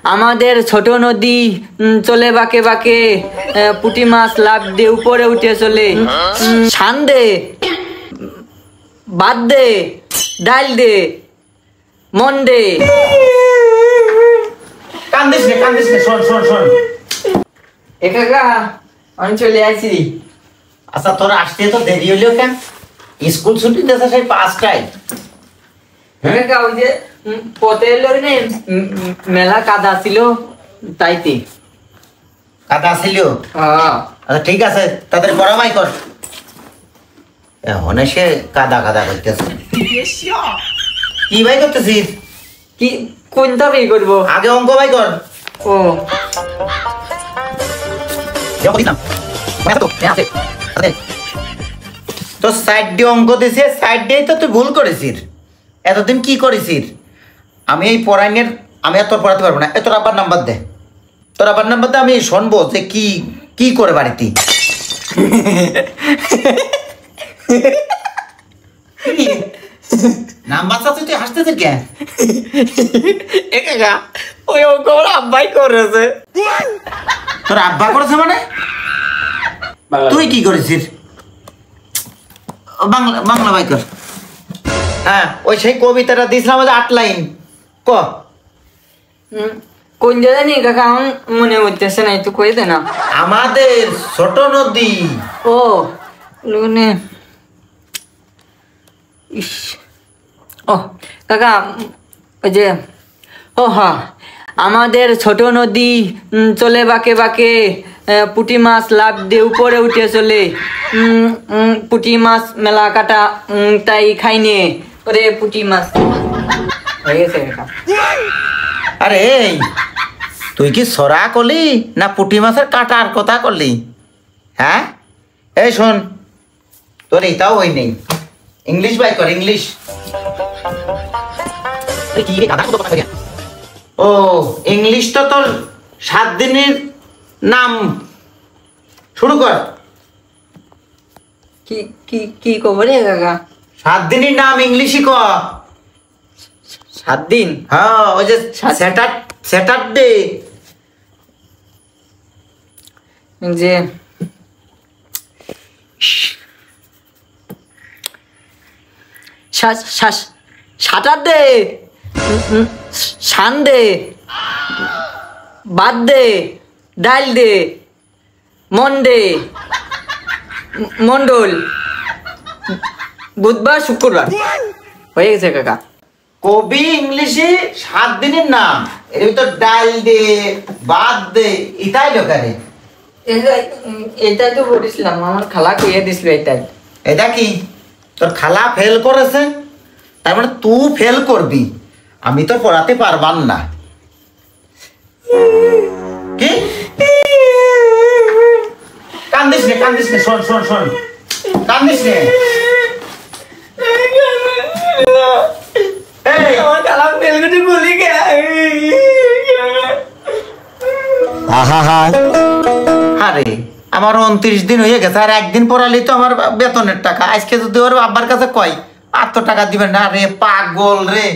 আমাদের ছোট নদী চলে বাঁকে বাঁকে, পুঁটি মাছ লাফ দিয়ে উপরে উঠে চলে। শান দে, বাদ দে, ডাল দে, মন দে। কান্দিস নে, শোন। এ কাকা, আমি চলে আসি। আচ্ছা, তোর আসতে তো দেরি হইলো কেন? স্কুল ছুটি দিয়েছে সেই 5টায়। কাকা, ওই যে পথে এলো রে, মেলা কাদা ছিল তাইতে। কাদা ছিল? হ্যাঁ। আচ্ছা ঠিক আছে, তাদের পড়ামাই কর। এখন সে কাদা করতেছে। কি ভাই করতেছিস? কি কোনটা বের করবো? আগে অঙ্ক ভাই কর। ও তো সাইড দিয়ে অঙ্ক দিছে, সাইড দিয়েই তো তুই ভুল করেছিস। এতদিন কি করেছিস? আমি এই পড়াইনের আমি আর তোর পড়াতে পারবো না। তোর আব্বার নাম্বার দে, তোর আব্বার নাম্বার দে, আমি শুনবো যে কি কি করে বাড়িতে। নাম্বার চাচ্ছি, তুই হাসতেছিস কেন? ওই অঙ্ক আমার আব্বাই করেছে। তোর আব্বা করেছে মানে? তুই কি করেছিস? বাংলা ভাই কর। হ্যাঁ, ওই সেই কবিতাটা দিয়েছিলাম 8 লাইন ক। কোন জায়গায় কাকা আমার মনে হইতেছে না, একটু কই দে না। আমাদের ছোট নদী। ও লুনে, ইস, ও কাকা, ওই যে, ও হ্যাঁ, আমাদের ছোট নদী চলে বাঁকে বাঁকে, পুঁটি মাছ লাফ দিয়ে উপরে উঠে চলে। পুঁটি মাছ মেলা কাটা, তাই খাইনে ওরে পুঁটি মাছ। হয়ে গেছে কাকা। আরে তুই কি সরা করলি না পুঁটি মাছের কাটার কথা করলি? হ্যাঁ, এই শোন, তোর এটাও হই নেই। ইংলিশ বাই কর, ইংলিশ। ও ইংলিশ তো তোর 7 দিনের নাম শুরু কর। কি কি কি খবর রে কাকা? 7 দিনের নাম ইংলিশই ক। 7 দিন? হ্যাঁ, ওই যে স্যাটারডে, যে স্যাটারডে, সানডে, বাদ দে, ডাল দে, মন্ডে, মন্ডল, বুধবার শুক্রবার। হয়ে গেছে কাকা। কবি ইংলিশে 7 দিনের নাম, এর ভিতর ডাল দে, বাদ দে, এটাই দরকারে। এটাই তো বলেছিলাম, আমার খালা কইয়ে দিছিল এটাই। এটা কি তোর খালা ফেল করেছে? তার মানে তুই ফেল করবি, আমি তো পড়াতে পারবান না। কি কান্দিস নে, শোন, কান্দিস নে। আমার খালা ফেল করে বলি গে। আরে আমার 29 দিন হয়ে গেছে, আর একদিন পড়ালি তো আমার বেতনের টাকা। আজকে যদি ওর আব্বার কাছে কয় 800 টাকা দিবেন না, রে পাগল রে।